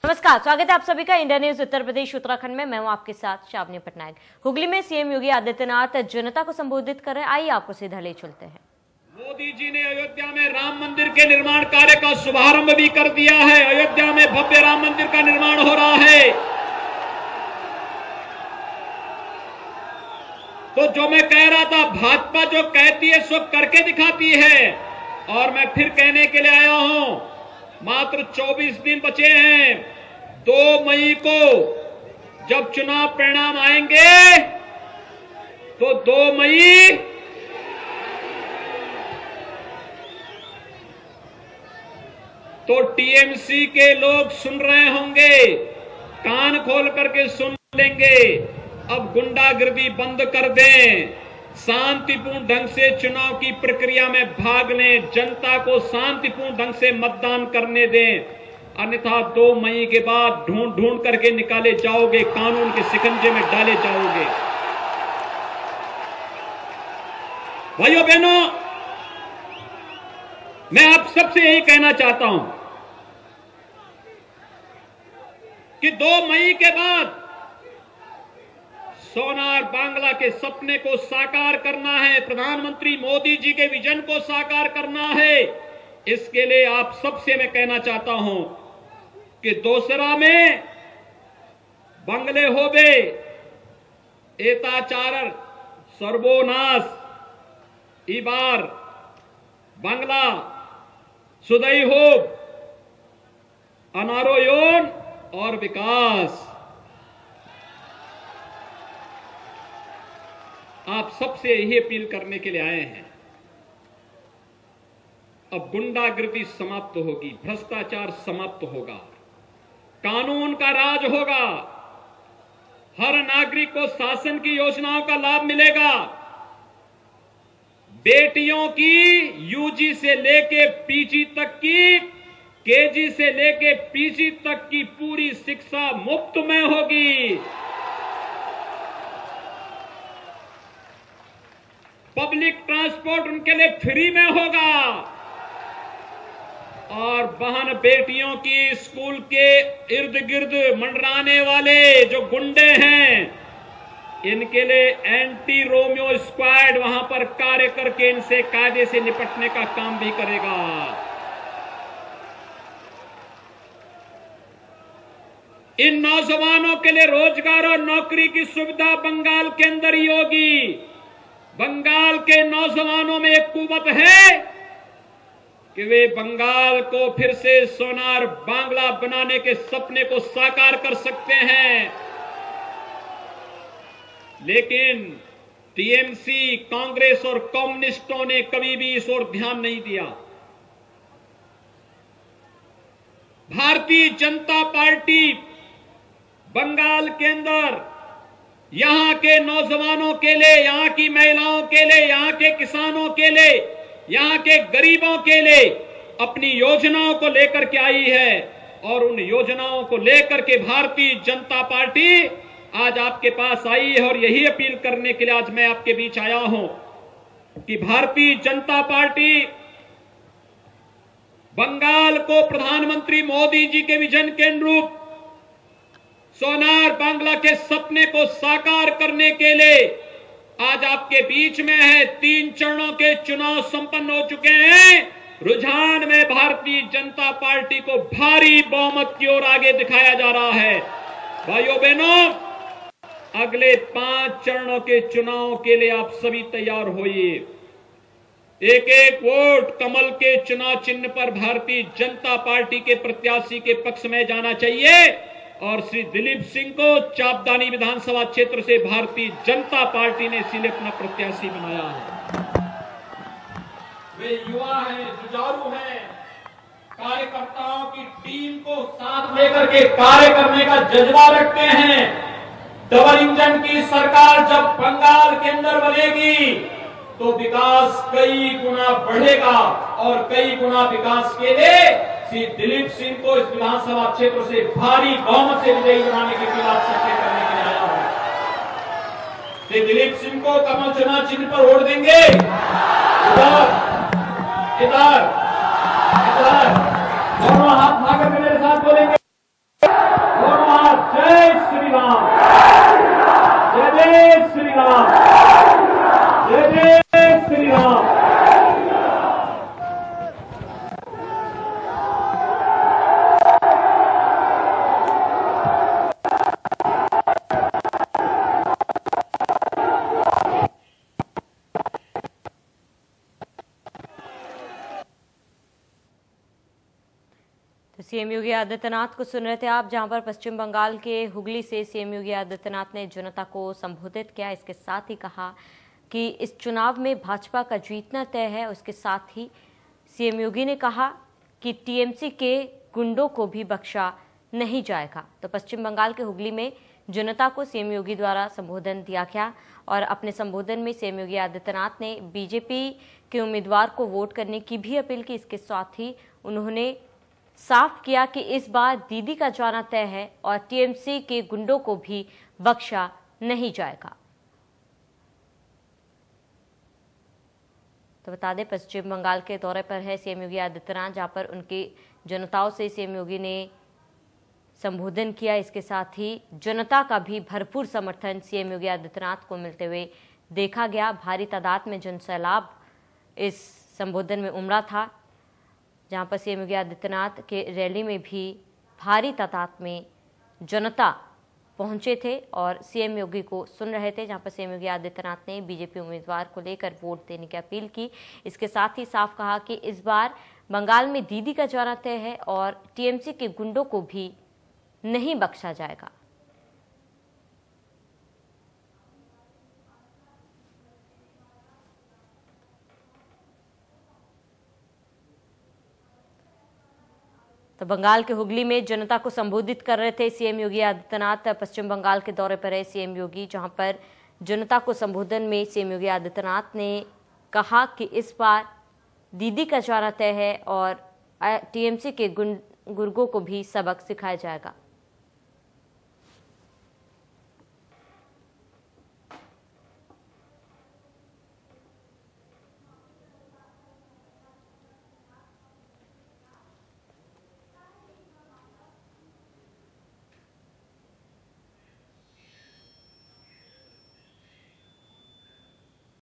नमस्कार, स्वागत है आप सभी का इंडिया न्यूज उत्तर प्रदेश उत्तराखंड में। मैं हूं आपके साथ शावनी पटनायक। हुगली में सीएम योगी आदित्यनाथ जनता को संबोधित कर रहे हैं। आइए आपको सीधा ले चलते हैं। मोदी जी ने अयोध्या में राम मंदिर के निर्माण कार्य का शुभारंभ भी कर दिया है। अयोध्या में भव्य राम मंदिर का निर्माण हो रहा है। तो जो मैं कह रहा था, भाजपा जो कहती है सो करके दिखाती है। और मैं फिर कहने के लिए आया हूं, मात्र 24 दिन बचे हैं। 2 मई को जब चुनाव परिणाम आएंगे तो 2 मई तो टीएमसी के लोग सुन रहे होंगे, कान खोल करके सुन लेंगे। अब गुंडागर्दी बंद कर दें, शांतिपूर्ण ढंग से चुनाव की प्रक्रिया में भाग लें, जनता को शांतिपूर्ण ढंग से मतदान करने दें। अन्यथा 2 मई के बाद ढूंढ ढूंढ करके निकाले जाओगे, कानून के शिकंजे में डाले जाओगे। भाइयों बहनों, मैं आप सबसे यही कहना चाहता हूं कि 2 मई के बाद सोनार बांग्ला के सपने को साकार करना है, प्रधानमंत्री मोदी जी के विजन को साकार करना है। इसके लिए आप सबसे मैं कहना चाहता हूं कि दोसरा में बंगले होबे एताचार सर्वोनाश, इबार बांग्ला सुदई हो अनारोयन और विकास। आप सबसे यही अपील करने के लिए आए हैं। अब गुंडागर्दी समाप्त होगी, भ्रष्टाचार समाप्त होगा, कानून का राज होगा, हर नागरिक को शासन की योजनाओं का लाभ मिलेगा। बेटियों की यूजी से लेके पीजी तक की, केजी से लेके पीजी तक की पूरी शिक्षा मुफ्त में होगी। पब्लिक ट्रांसपोर्ट उनके लिए फ्री में होगा। और बहन बेटियों की स्कूल के इर्द गिर्द मंडराने वाले जो गुंडे हैं, इनके लिए एंटी रोमियो स्क्वाड वहां पर कार्य करके इनसे कायदे से निपटने का काम भी करेगा। इन नौजवानों के लिए रोजगार और नौकरी की सुविधा बंगाल के अंदर ही होगी। बंगाल के नौजवानों में एक कुवत है कि वे बंगाल को फिर से सोनार बांग्ला बनाने के सपने को साकार कर सकते हैं। लेकिन टीएमसी, कांग्रेस और कम्युनिस्टों ने कभी भी इस ओर ध्यान नहीं दिया। भारतीय जनता पार्टी बंगाल के अंदर यहां के नौजवानों के लिए, यहां की महिलाओं के लिए, यहां के किसानों के लिए, यहां के गरीबों के लिए अपनी योजनाओं को लेकर के आई है। और उन योजनाओं को लेकर के भारतीय जनता पार्टी आज आपके पास आई है। और यही अपील करने के लिए आज मैं आपके बीच आया हूं कि भारतीय जनता पार्टी बंगाल को प्रधानमंत्री मोदी जी के विजन के अनुरूप सोनार बांग्ला के सपने को साकार करने के लिए आज आपके बीच में है। 3 चरणों के चुनाव संपन्न हो चुके हैं। रुझान में भारतीय जनता पार्टी को भारी बहुमत की ओर आगे दिखाया जा रहा है। भाइयों बहनों, अगले 5 चरणों के चुनाव के लिए आप सभी तैयार होइए। एक एक वोट कमल के चुनाव चिन्ह पर भारतीय जनता पार्टी के प्रत्याशी के पक्ष में जाना चाहिए। और श्री दिलीप सिंह को चापदानी विधानसभा क्षेत्र से भारतीय जनता पार्टी ने इसीलिए अपना प्रत्याशी बनाया है। वे युवा हैं, जुझारू हैं, कार्यकर्ताओं की टीम को साथ लेकर के कार्य करने का जज्बा रखते हैं। डबल इंजन की सरकार जब बंगाल के अंदर बनेगी तो विकास कई गुना बढ़ेगा। और कई गुना विकास के लिए श्री दिलीप सिंह को इस विधानसभा क्षेत्र से भारी बहुमत से विजयी बनाने के लिए आप चर्चा करने के लिए आया हूं। श्री दिलीप सिंह को कमल चुनाव चिन्ह पर वोट देंगे। इधर इधर इधर दोनों हाथ उठाकर मेरे साथ बोलेंगे। जय श्री राम, जय जय श्री राम। तो सीएम योगी आदित्यनाथ को सुन रहे थे आप, जहां पर पश्चिम बंगाल के हुगली से सीएम योगी आदित्यनाथ ने जनता को संबोधित किया। इसके साथ ही कहा कि इस चुनाव में भाजपा का जीतना तय है। उसके साथ ही सीएम योगी ने कहा कि टीएमसी के गुंडों को भी बख्शा नहीं जाएगा। तो पश्चिम बंगाल के हुगली में जनता को सीएम योगी द्वारा संबोधन दिया गया और अपने संबोधन में सीएम योगी आदित्यनाथ ने बीजेपी के उम्मीदवार को वोट करने की भी अपील की। इसके साथ ही उन्होंने साफ किया कि इस बार दीदी का जाना तय है और टीएमसी के गुंडों को भी बख्शा नहीं जाएगा। तो बता दें, पश्चिम बंगाल के दौरे पर है सीएम योगी आदित्यनाथ, जहां पर उनकी जनताओं से सीएम योगी ने संबोधन किया। इसके साथ ही जनता का भी भरपूर समर्थन सीएम योगी आदित्यनाथ को मिलते हुए देखा गया। भारी तादाद में जनसैलाब इस संबोधन में उमड़ा था, जहां पर सीएम योगी आदित्यनाथ के रैली में भी भारी तादाद में जनता पहुंचे थे और सीएम योगी को सुन रहे थे। जहां पर सीएम योगी आदित्यनाथ ने बीजेपी उम्मीदवार को लेकर वोट देने की अपील की। इसके साथ ही साफ कहा कि इस बार बंगाल में दीदी का जाना तय है और टीएमसी के गुंडों को भी नहीं बख्शा जाएगा। तो बंगाल के हुगली में जनता को संबोधित कर रहे थे सीएम योगी आदित्यनाथ। पश्चिम बंगाल के दौरे पर है सीएम योगी, जहां पर जनता को संबोधन में सीएम योगी आदित्यनाथ ने कहा कि इस बार दीदी का जाना तय है और टीएमसी के गुर्गों को भी सबक सिखाया जाएगा।